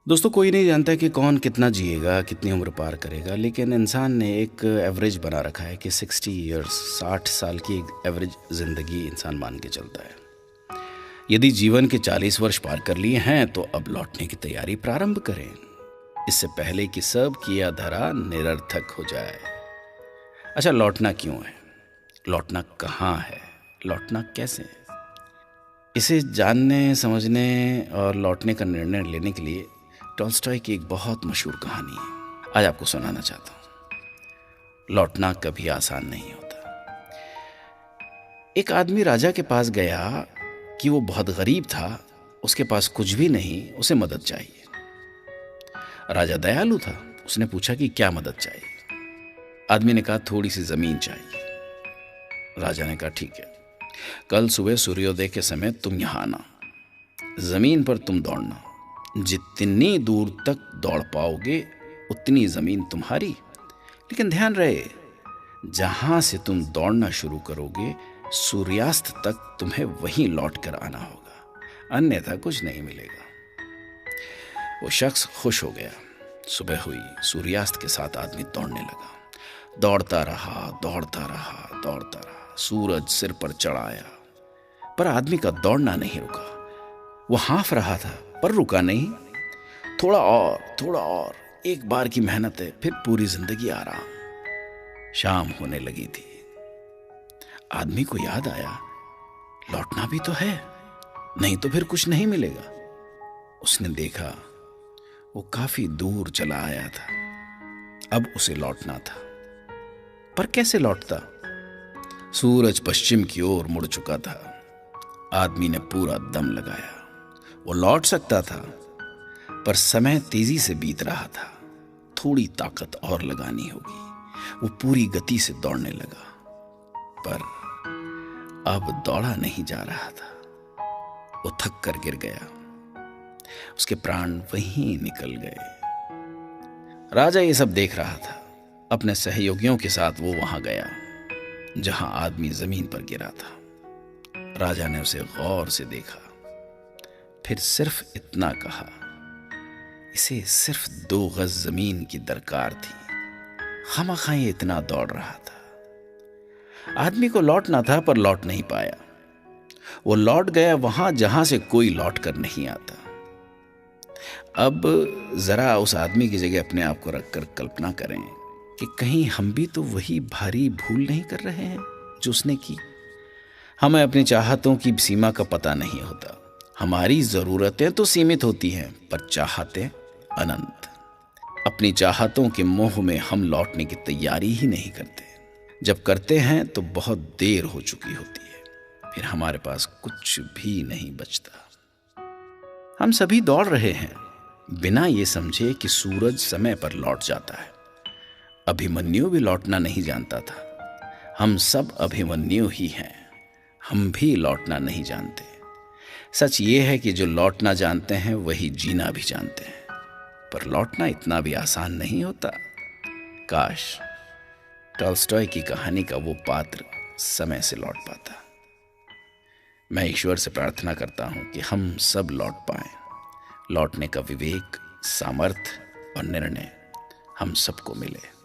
दोस्तों, कोई नहीं जानता कि कौन कितना जिएगा, कितनी उम्र पार करेगा, लेकिन इंसान ने एक एवरेज बना रखा है कि 60 ईयर्स, 60 साल की एक एवरेज ज़िंदगी इंसान मान के चलता है। यदि जीवन के 40 वर्ष पार कर लिए हैं तो अब लौटने की तैयारी प्रारंभ करें, इससे पहले कि सब किया धरा निरर्थक हो जाए। अच्छा, लौटना क्यों है, लौटना कहाँ है, लौटना कैसे है, इसे जानने, समझने और लौटने का निर्णय लेने के लिए टॉल्स्टॉय की एक बहुत मशहूर कहानी है, आज आपको सुनाना चाहता हूं। लौटना कभी आसान नहीं होता। एक आदमी राजा के पास गया कि वो बहुत गरीब था, उसके पास कुछ भी नहीं, उसे मदद चाहिए। राजा दयालु था, उसने पूछा कि क्या मदद चाहिए। आदमी ने कहा थोड़ी सी जमीन चाहिए। राजा ने कहा ठीक है, कल सुबह सूर्योदय के समय तुम यहां आना, जमीन पर तुम दौड़ना, जितनी दूर तक दौड़ पाओगे उतनी जमीन तुम्हारी। लेकिन ध्यान रहे, जहां से तुम दौड़ना शुरू करोगे सूर्यास्त तक तुम्हें वहीं लौट कर आना होगा, अन्यथा कुछ नहीं मिलेगा। वो शख्स खुश हो गया। सुबह हुई, सूर्यास्त के साथ आदमी दौड़ने लगा। दौड़ता रहा, दौड़ता रहा, दौड़ता रहा। सूरज सिर पर चढ़ आया, पर आदमी का दौड़ना नहीं रुका। वो हाँफ रहा था पर रुका नहीं। थोड़ा और, थोड़ा और, एक बार की मेहनत है, फिर पूरी जिंदगी आराम। शाम होने लगी थी। आदमी को याद आया, लौटना भी तो है, नहीं तो फिर कुछ नहीं मिलेगा। उसने देखा वो काफी दूर चला आया था, अब उसे लौटना था। पर कैसे लौटता? सूरज पश्चिम की ओर मुड़ चुका था। आदमी ने पूरा दम लगाया। वो लौट सकता था, पर समय तेजी से बीत रहा था। थोड़ी ताकत और लगानी होगी। वो पूरी गति से दौड़ने लगा, पर अब दौड़ा नहीं जा रहा था। वो थक कर गिर गया। उसके प्राण वहीं निकल गए। राजा ये सब देख रहा था। अपने सहयोगियों के साथ वो वहां गया जहां आदमी जमीन पर गिरा था। राजा ने उसे गौर से देखा, फिर सिर्फ इतना कहा, इसे सिर्फ 2 गज जमीन की दरकार थी, खामखा ये इतना दौड़ रहा था। आदमी को लौटना था पर लौट नहीं पाया। वो लौट गया वहां जहां से कोई लौट कर नहीं आता। अब जरा उस आदमी की जगह अपने आप को रखकर कल्पना करें कि कहीं हम भी तो वही भारी भूल नहीं कर रहे हैं जो उसने की। हमें अपनी चाहतों की सीमा का पता नहीं होता। हमारी जरूरतें तो सीमित होती हैं, पर चाहतें अनंत। अपनी चाहतों के मोह में हम लौटने की तैयारी ही नहीं करते। जब करते हैं तो बहुत देर हो चुकी होती है, फिर हमारे पास कुछ भी नहीं बचता। हम सभी दौड़ रहे हैं बिना ये समझे कि सूरज समय पर लौट जाता है। अभिमन्यु भी लौटना नहीं जानता था। हम सब अभिमन्यु ही हैं, हम भी लौटना नहीं जानते। सच ये है कि जो लौटना जानते हैं वही जीना भी जानते हैं, पर लौटना इतना भी आसान नहीं होता। काश टॉल्स्टॉय की कहानी का वो पात्र समय से लौट पाता। मैं ईश्वर से प्रार्थना करता हूं कि हम सब लौट पाएं। लौटने का विवेक, सामर्थ्य और निर्णय हम सबको मिले।